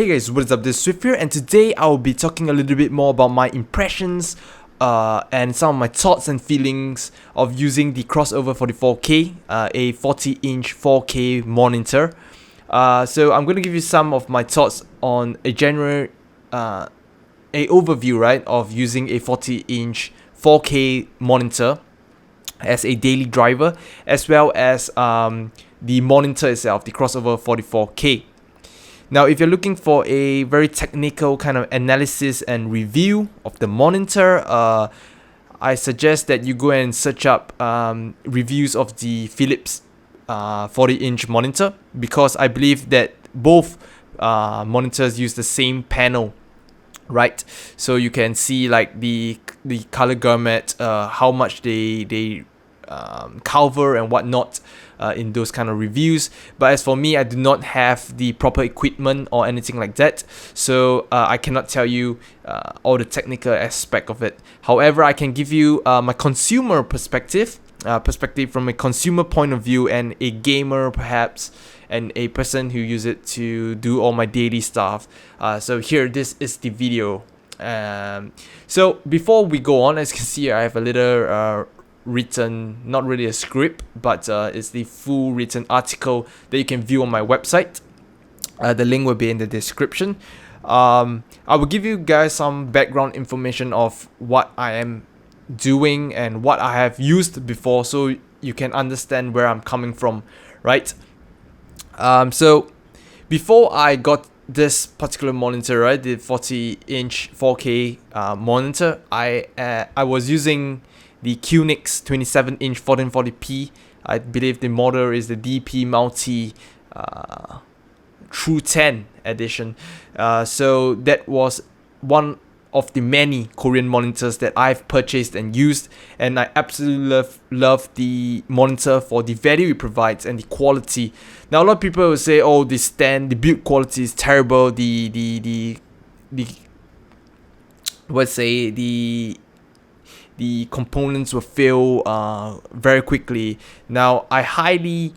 Hey guys, what is up? This is Swift here, and today I will be talking a little bit more about my impressions and some of my thoughts and feelings of using the Crossover 44K, a 40-inch 4K monitor. So I'm going to give you some of my thoughts on a general a overview, right, of using a 40-inch 4K monitor as a daily driver, as well as the monitor itself, the Crossover 44K. Now, if you're looking for a very technical kind of analysis and review of the monitor, I suggest that you go and search up reviews of the Philips 40-inch monitor, because I believe that both monitors use the same panel, right? So you can see like the color gamut, how much they cover and whatnot in those kind of reviews. But as for me, I do not have the proper equipment or anything like that, so I cannot tell you all the technical aspect of it. However, I can give you my consumer perspective from a consumer point of view, and a gamer perhaps, and a person who use it to do all my daily stuff. So here, this is the video. So before we go on, as you can see, I have a little written, not really a script, but it's the full written article that you can view on my website. The link will be in the description. I will give you guys some background information of what I am doing and what I have used before, so you can understand where I'm coming from, right? So before I got this particular monitor, right, the 40-inch 4K monitor, I was using the QNX 27-inch 1440p. I believe the model is the DP Multi True 10 edition. So that was one of the many Korean monitors that I've purchased and used, and I absolutely love the monitor for the value it provides and the quality. Now, a lot of people will say, oh, the build quality is terrible, the components will fail very quickly. Now, I highly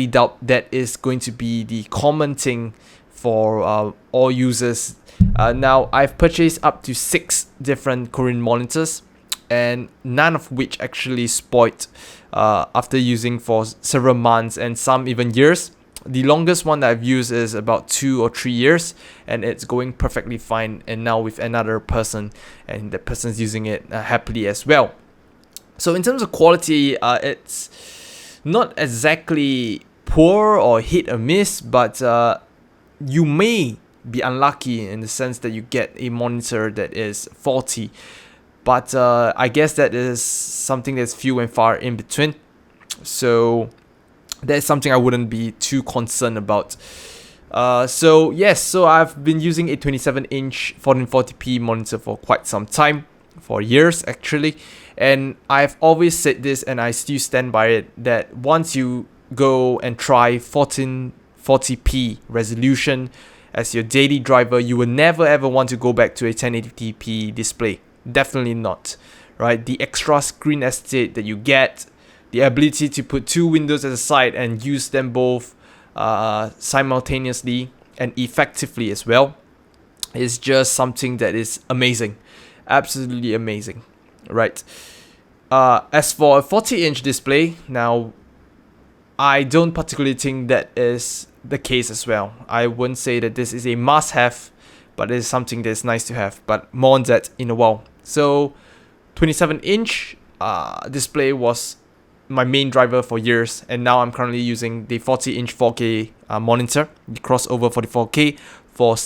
doubt that is going to be the common thing for all users. Now, I've purchased up to 6 different Korean monitors, and none of which actually spoiled after using for several months and some even years. The longest one that I've used is about 2 or 3 years, and it's going perfectly fine, and now with another person, and the person's using it happily as well. So in terms of quality, it's not exactly poor or hit or miss, but you may be unlucky in the sense that you get a monitor that is faulty, but I guess that is something that's few and far in between. So that's something I wouldn't be too concerned about. So I've been using a 27-inch 1440p monitor for quite some time, for years actually, and I've always said this, and I still stand by it, that once you go and try 1440p resolution as your daily driver, you will never ever want to go back to a 1080p display. Definitely not, right? The extra screen estate that you get, the ability to put 2 windows at the side and use them both simultaneously and effectively as well, is just something that is amazing. Absolutely amazing, right? As for a 40-inch display, now, I don't particularly think that is the case as well. I wouldn't say that this is a must-have, but it is something that's nice to have. But more on that in a while. So 27-inch display was my main driver for years, and now I'm currently using the 40-inch 4K monitor, the Crossover 44K, for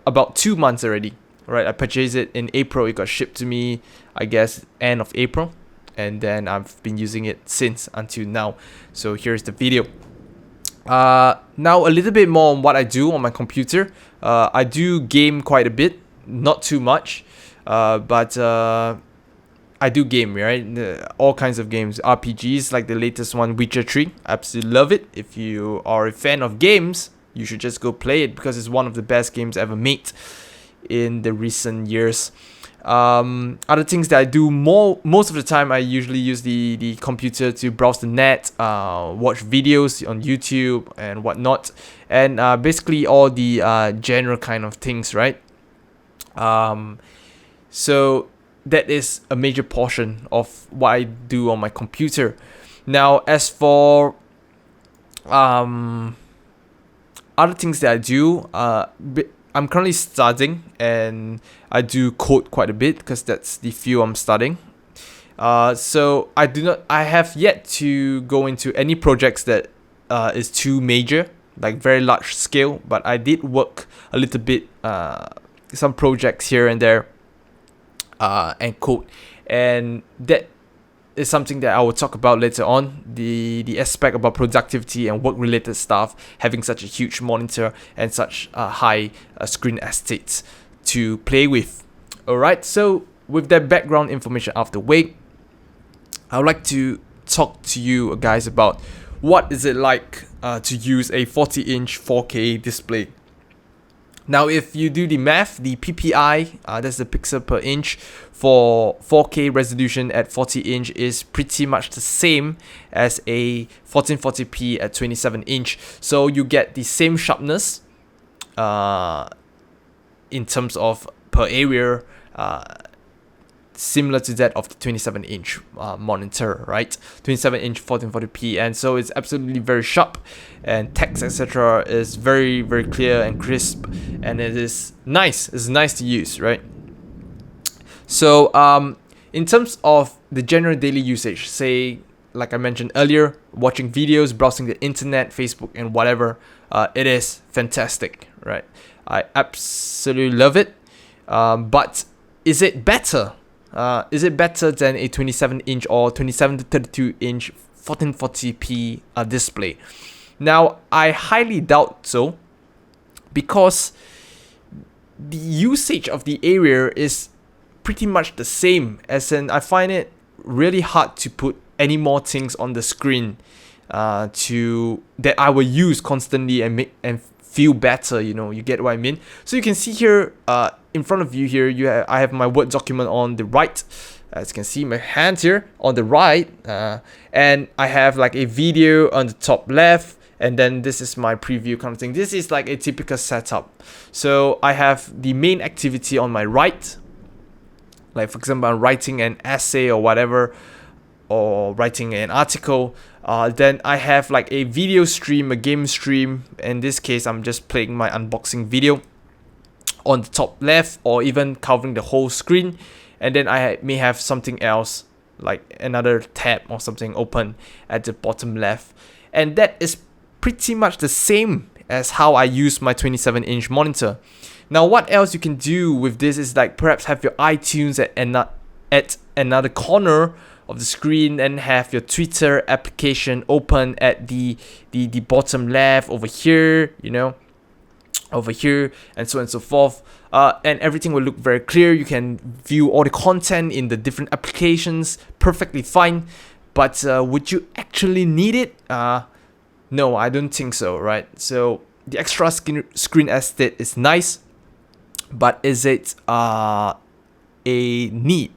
about 2 months already. Right, I purchased it in April. It got shipped to me, I guess, end of April, and then I've been using it since until now. So here's the video. Now a little bit more on what I do on my computer. I do game quite a bit, not too much, but I do game, right? All kinds of games, RPGs, like the latest one, Witcher 3. I absolutely love it. If you are a fan of games, you should just go play it, because it's one of the best games ever made in the recent years. Other things that I do most of the time, I usually use the computer to browse the net, watch videos on YouTube and whatnot, and basically all the general kind of things, right? So that is a major portion of what I do on my computer. Now, as for other things that I do, I'm currently studying, and I do code quite a bit because that's the field I'm studying. So I have yet to go into any projects that is too major, like very large scale. But I did work a little bit, some projects here and there, and code, and that is something that I will talk about later on. The aspect about productivity and work related stuff, having such a huge monitor and such high screen estates to play with. Alright, so with that background information out of the way, I would like to talk to you guys about what is it like to use a 40-inch 4K display. Now, if you do the math, the PPI, that's the pixel per inch, for 4K resolution at 40-inch is pretty much the same as a 1440p at 27-inch. So you get the same sharpness in terms of per area, similar to that of the 27-inch monitor, right? 27-inch 1440p, and so it's absolutely very sharp, and text, etc., is very, very clear and crisp, and it is nice. It's nice to use, right? So in terms of the general daily usage, say, like I mentioned earlier, watching videos, browsing the internet, Facebook, and whatever, it is fantastic, right? I absolutely love it. But is it better? Is it better than a 27-inch or 27 to 32-inch 1440p display? Now, I highly doubt so, because the usage of the area is pretty much the same, as in I find it really hard to put any more things on the screen to that I will use constantly and make and feel better, you get what I mean? So you can see here in front of you here, I have my Word document on the right. As you can see, my hand here on the right, and I have like a video on the top left, and then this is my preview kind of thing. This is like a typical setup. So I have the main activity on my right, like for example, I'm writing an essay or whatever, or writing an article. Then I have like a video stream, a game stream. In this case, I'm just playing my unboxing video on the top left, or even covering the whole screen. And then I may have something else, like another tab or something open at the bottom left. And that is pretty much the same as how I use my 27-inch monitor. Now, what else you can do with this is like perhaps have your iTunes at another corner of the screen, and have your Twitter application open at the bottom left over here, over here, and so on and so forth. And everything will look very clear. You can view all the content in the different applications perfectly fine. But would you actually need it? No, I don't think so, right? So the extra screen estate is nice, but is it a need?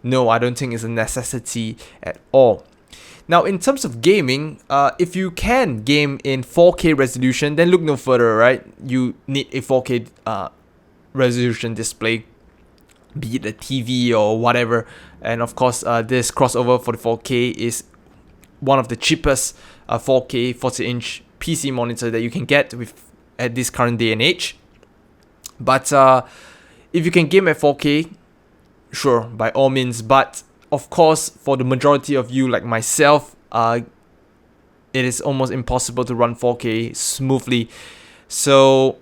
No, I don't think it's a necessity at all. Now, in terms of gaming, if you can game in 4K resolution, then look no further, right? You need a 4K resolution display, be it a TV or whatever. And of course, this crossover for the 4K is one of the cheapest 4K 40-inch PC monitor that you can get with at this current day and age. But if you can game at 4K, sure, by all means. But of course, for the majority of you like myself, it is almost impossible to run 4K smoothly. So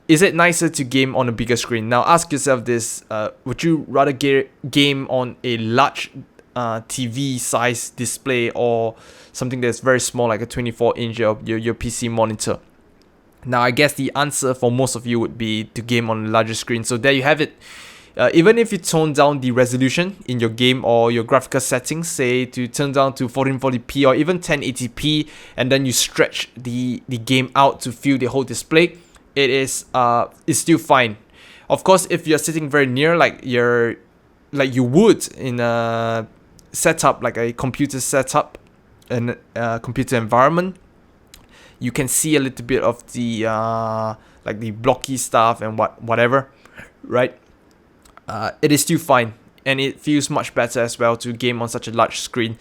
is it nicer to game on a bigger screen? Now ask yourself this, would you rather game on a large TV size display, or something that's very small like a 24-inch your PC monitor? Now I guess the answer for most of you would be to game on a larger screen. So there you have it. Even if you tone down the resolution in your game or your graphical settings, say to turn down to 1440p or even 1080p, and then you stretch the game out to fill the whole display, it's still fine. Of course, if you're sitting very near, like you would in a setup, like a computer setup, in a computer environment, you can see a little bit of the like the blocky stuff and whatever, right? It is still fine, and it feels much better as well to game on such a large screen.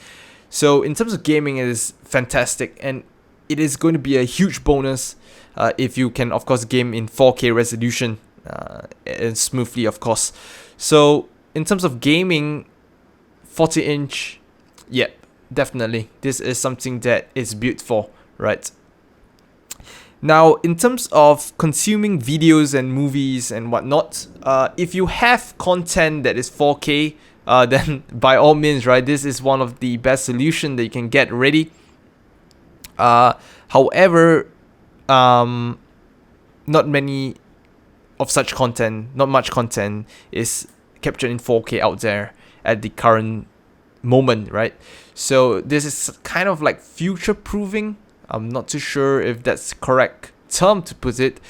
So in terms of gaming, it is fantastic, and it is going to be a huge bonus if you can, of course, game in 4K resolution and smoothly, of course. So in terms of gaming, 40-inch, yeah, definitely, this is something that is built for, right? Now, in terms of consuming videos and movies and whatnot, if you have content that is 4K, then by all means, right, this is one of the best solution that you can get ready. However, not many of such content, not much content is captured in 4K out there at the current moment, right? So this is kind of like future proofing. I'm not too sure if that's the correct term to put it,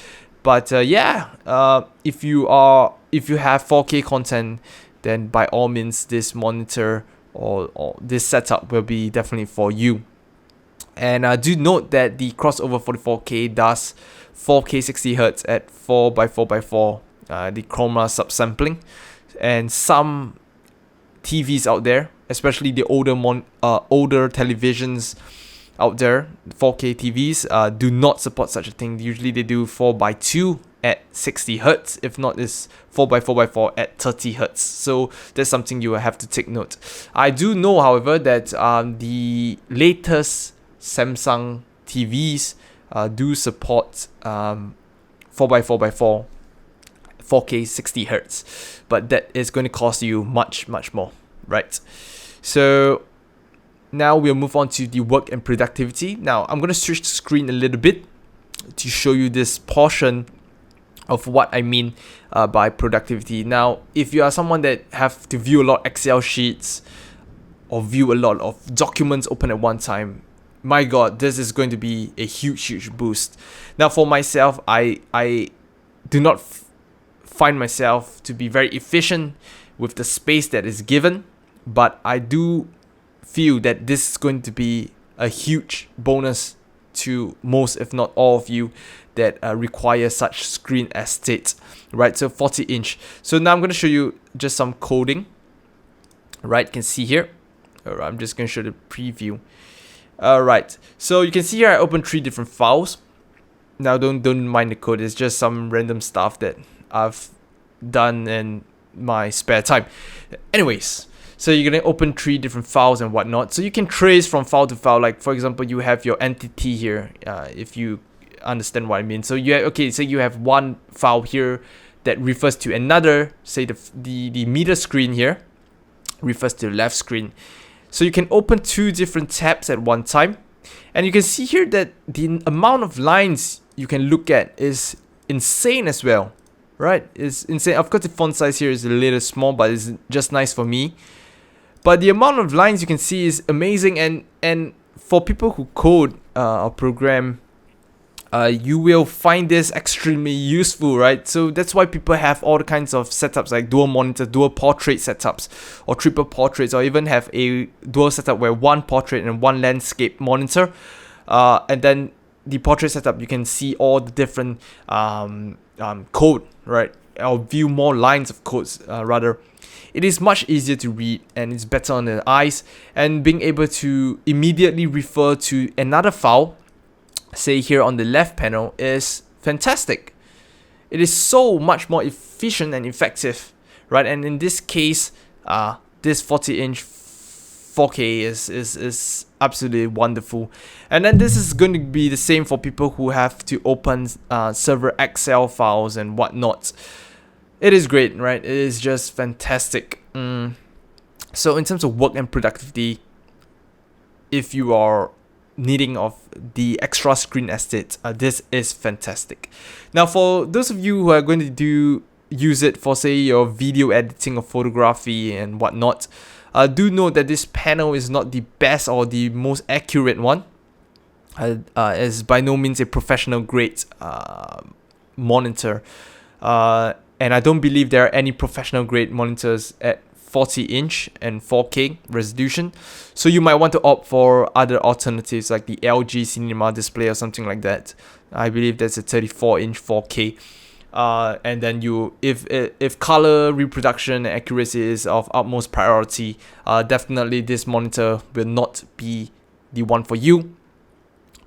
but if you have 4K content, then by all means this monitor or this setup will be definitely for you. And do note that the crossover 44K does 4K 60Hz at 4x4x4, the chroma subsampling, and some TVs out there, especially the older televisions out there, 4K TVs, do not support such a thing. Usually they do 4x2 at 60 Hz, if not it's 4x4x4 at 30 Hz. So that's something you will have to take note. I do know, however, that the latest Samsung TVs do support 4x4x4 4K 60 Hz, but that is going to cost you much more, right? So now we'll move on to the work and productivity. Now I'm going to switch the screen a little bit to show you this portion of what I mean by productivity. Now, if you are someone that have to view a lot of Excel sheets or view a lot of documents open at one time, my God, this is going to be a huge boost. Now, for myself, I do not find myself to be very efficient with the space that is given, but I do feel that this is going to be a huge bonus to most, if not all of you that require such screen estate, right? So 40-inch. So now I'm going to show you just some coding, right? You can see here. Alright, I'm just going to show the preview. Alright, so you can see here I opened 3 different files. Now don't mind the code, it's just some random stuff that I've done in my spare time. Anyways, so you're going to open 3 different files and whatnot. So you can trace from file to file. Like, for example, you have your entity here, if you understand what I mean. So you have one file here that refers to another, say the meter screen here refers to the left screen. So you can open 2 different tabs at one time, and you can see here that the amount of lines you can look at is insane as well, right? It's insane. Of course, the font size here is a little small, but it's just nice for me. But the amount of lines you can see is amazing, and for people who code or program, you will find this extremely useful, right? So that's why people have all the kinds of setups like dual monitor, dual portrait setups, or triple portraits, or even have a dual setup where one portrait and one landscape monitor. And then the portrait setup, you can see all the different code, right? Or view more lines of codes, rather. It is much easier to read, and it's better on the eyes, and being able to immediately refer to another file, say here on the left panel, is fantastic. It is so much more efficient and effective, right? And in this case, this 40-inch 4K is absolutely wonderful. And then this is going to be the same for people who have to open server Excel files and whatnot. It is great, right? It is just fantastic. So in terms of work and productivity, if you are needing of the extra screen estate, this is fantastic. Now, for those of you who are going to use it for, say, your video editing or photography and whatnot, do note that this panel is not the best or the most accurate one. Is by no means a professional grade monitor. And I don't believe there are any professional grade monitors at 40-inch and 4K resolution. So you might want to opt for other alternatives like the LG Cinema display or something like that. I believe that's a 34-inch 4K. And then if color reproduction and accuracy is of utmost priority, definitely this monitor will not be the one for you.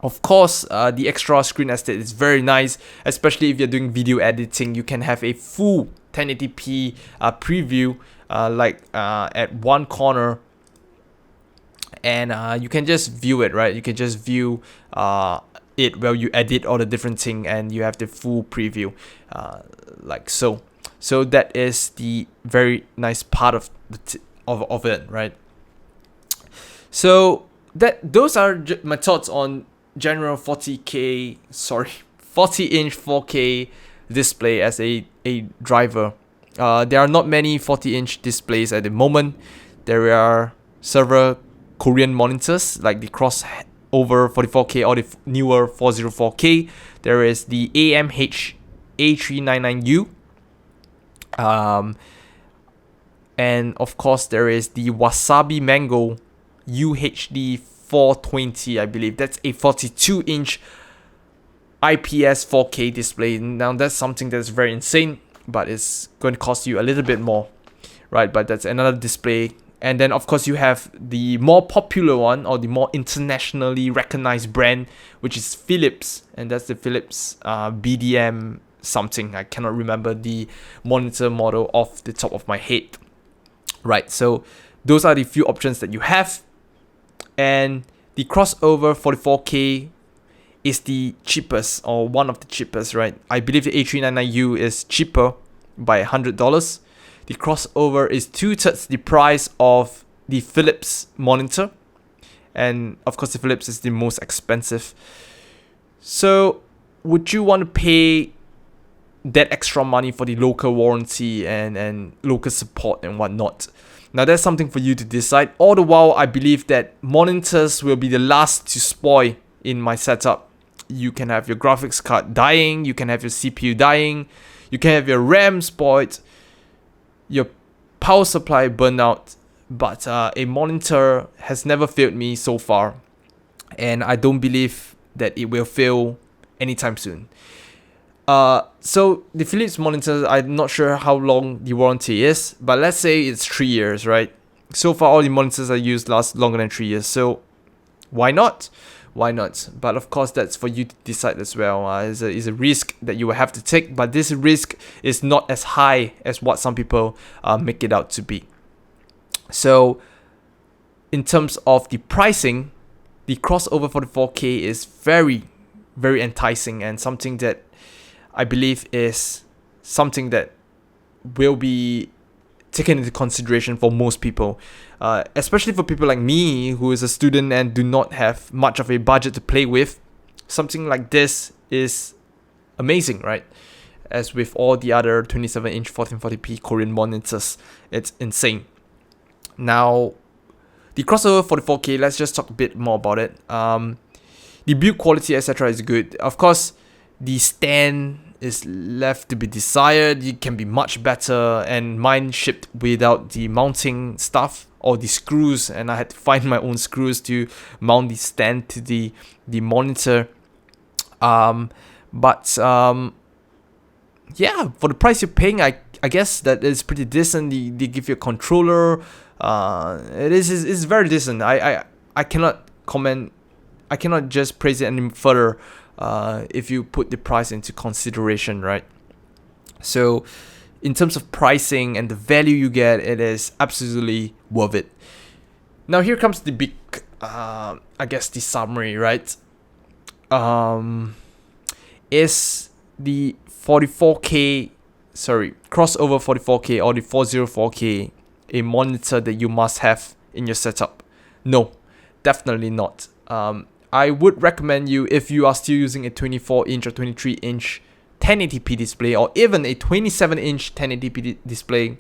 Of course, the extra screen estate is very nice, especially if you're doing video editing. You can have a full 1080p preview at one corner, and you can just view it, right? You can just view it while you edit all the different things, and you have the full preview, like so. So that is the very nice part of it, right? So those are my thoughts on general 40-inch 4K display as a driver. There are not many 40-inch displays at the moment. There are several Korean monitors like the crossover 44K or the newer 404K. There is the AMH A399U. And of course there is the Wasabi Mango UHD 420, I believe. That's a 42-inch IPS 4K display. Now that's something that's very insane, but it's going to cost you a little bit more, right? But that's another display. And then of course you have the more popular one, or the more internationally recognized brand, which is Philips, and that's the Philips BDM something. I cannot remember the monitor model off the top of my head, right? So those are the few options that you have. And the crossover 44K is the cheapest, or one of the cheapest, right? I believe the A399U is cheaper by $100. The crossover is 2/3 the price of the Philips monitor. And of course the Philips is the most expensive. So would you want to pay that extra money for the local warranty and local support and whatnot? Now that's something for you to decide. All the while, I believe that monitors will be the last to spoil in my setup. You can have your graphics card dying, you can have your CPU dying, you can have your RAM spoiled, your power supply burn out, but a monitor has never failed me so far, and I don't believe that it will fail anytime soon. So the Philips monitors, I'm not sure how long the warranty is, but let's say it's 3 years, right? So far, all the monitors I use last longer than 3 years, so why not? Why not? But of course, that's for you to decide as well. It's a risk that you will have to take, but this risk is not as high as what some people make it out to be. So in terms of the pricing, the crossover 44K is very, very enticing, and something that I believe is something that will be taken into consideration for most people, especially for people like me, who is a student and do not have much of a budget to play with. Something like this is amazing, right? As with all the other 27-inch 1440p Korean monitors, it's insane. Now, the crossover 44K, let's just talk a bit more about it. The build quality, etc., is good. Of course, the stand is left to be desired. It can be much better, and mine shipped without the mounting stuff or the screws, and I had to find my own screws to mount the stand to the monitor. Yeah, for the price you're paying, I guess that is pretty decent. They give you a controller. It's very decent. I cannot comment. I cannot just praise it any further. If you put the price into consideration, right? So in terms of pricing and the value you get, it is absolutely worth it. Now here comes the big, I guess the summary, right? Is the crossover 44K or the 404K a monitor that you must have in your setup? No, definitely not. I would recommend you, if you are still using a 24-inch or 23-inch 1080p display, or even a 27-inch 1080p display,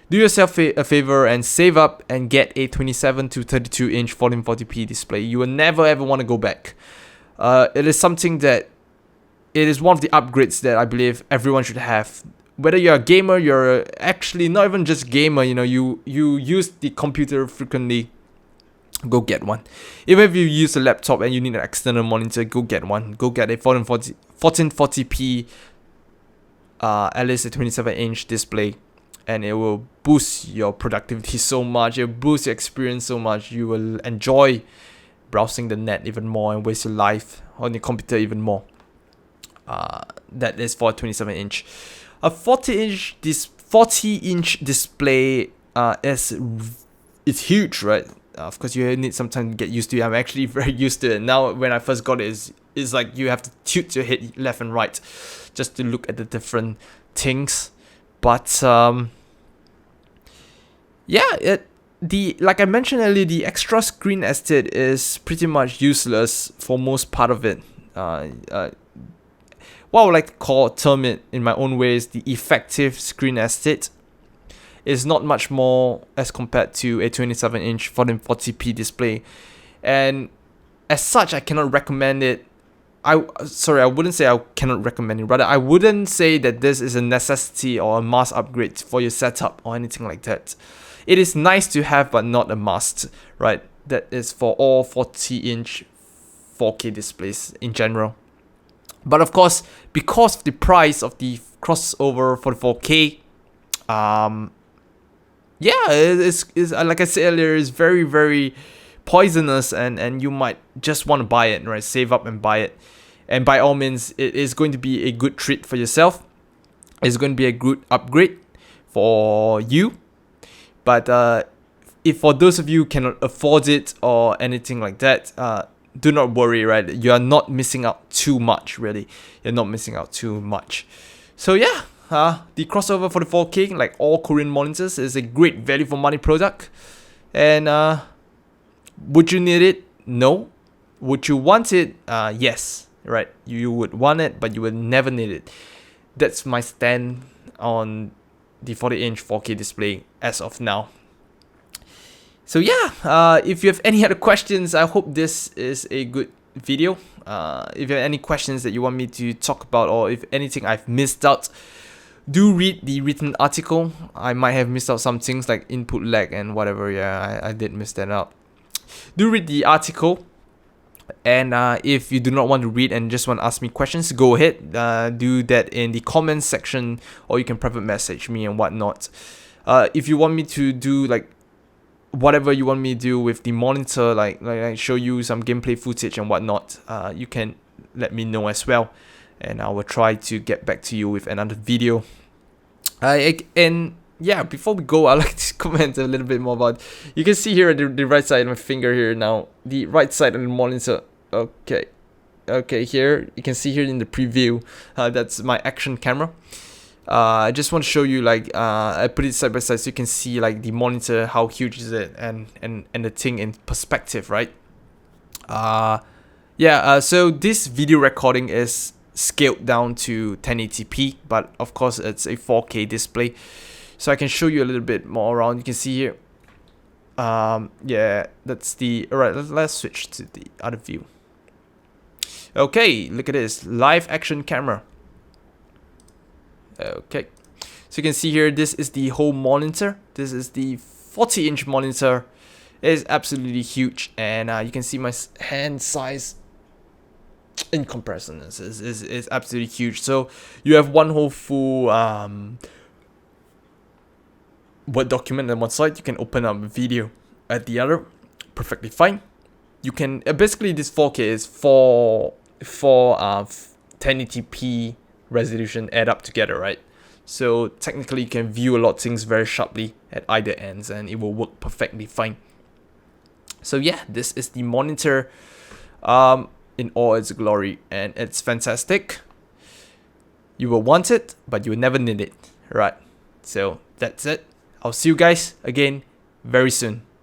do yourself a favor and save up and get a 27 to 32-inch 1440p display. You will never ever want to go back. It is something that, it is one of the upgrades that I believe everyone should have whether you're a gamer, you're actually not even just gamer, you know, you use the computer frequently, go get one. Even if you use a laptop and you need an external monitor, go get one. Go get a 1440p, at least a 27-inch display, and it will boost your productivity so much. It will boost your experience so much. You will enjoy browsing the net even more and waste your life on your computer even more. That is for a 27-inch. A 40-inch display is huge, right? Of course, you need some time to get used to it. I'm actually very used to it now. When I first got it, it's like you have to tilt your head left and right just to look at the different things. But yeah, like I mentioned earlier, the extra screen estate is pretty much useless for most part of it. What I would like to term it in my own way is the effective screen estate is not much more as compared to a 27-inch 1440p display, and as such, I cannot recommend it. I wouldn't say I cannot recommend it. Rather, I wouldn't say that this is a necessity or a must upgrade for your setup or anything like that. It is nice to have, but not a must, right? That is for all 40-inch 4K displays in general. But of course, because of the price of the crossover for the 4K, yeah, it's like I said earlier, it's very, very poisonous, and you might just want to buy it, right? Save up and buy it. And by all means, it is going to be a good treat for yourself. It's going to be a good upgrade for you. But if for those of you who cannot afford it or anything like that, do not worry, right? You are not missing out too much, really. You're not missing out too much. So yeah, the crossover for the 4K, like all Korean monitors, is a great value for money product. And would you need it? No. Would you want it? Yes, right? You would want it, but you would never need it. That's my stand on the 40-inch 4K display as of now. So yeah, if you have any other questions, I hope this is a good video. If you have any questions that you want me to talk about, or if anything I've missed out, do read the written article. I might have missed out some things like input lag and whatever. Yeah, I did miss that out. Do read the article. And if you do not want to read and just want to ask me questions, go ahead. Do that in the comments section, or you can private message me and whatnot. If you want me to do like whatever you want me to do with the monitor, like show you some gameplay footage and whatnot, you can let me know as well, and I will try to get back to you with another video. And yeah, before we go, I'd like to comment a little bit more about, you can see here the right side of my finger here now, the right side of the monitor. Okay, here you can see here in the preview, that's my action camera. I just want to show you, like, I put it side by side so you can see like the monitor, how huge is it, and the thing in perspective, right? So this video recording is scaled down to 1080p, but of course it's a 4K display, so I can show you a little bit more around. You can see here, yeah, that's the, alright, let's switch to the other view. Okay, look at this, live action camera. Okay, so you can see here, this is the whole monitor. This is the 40-inch monitor. It is absolutely huge, and you can see my hand size in comparison is absolutely huge. So you have one whole full Word document on one side. You can open up a video at the other, perfectly fine. You can basically, this 4K is four 1080p resolution add up together, right? So technically you can view a lot of things very sharply at either ends, and it will work perfectly fine. So yeah, this is the monitor in all its glory, and it's fantastic. You will want it, but you will never need it, right? So that's it. I'll see you guys again very soon.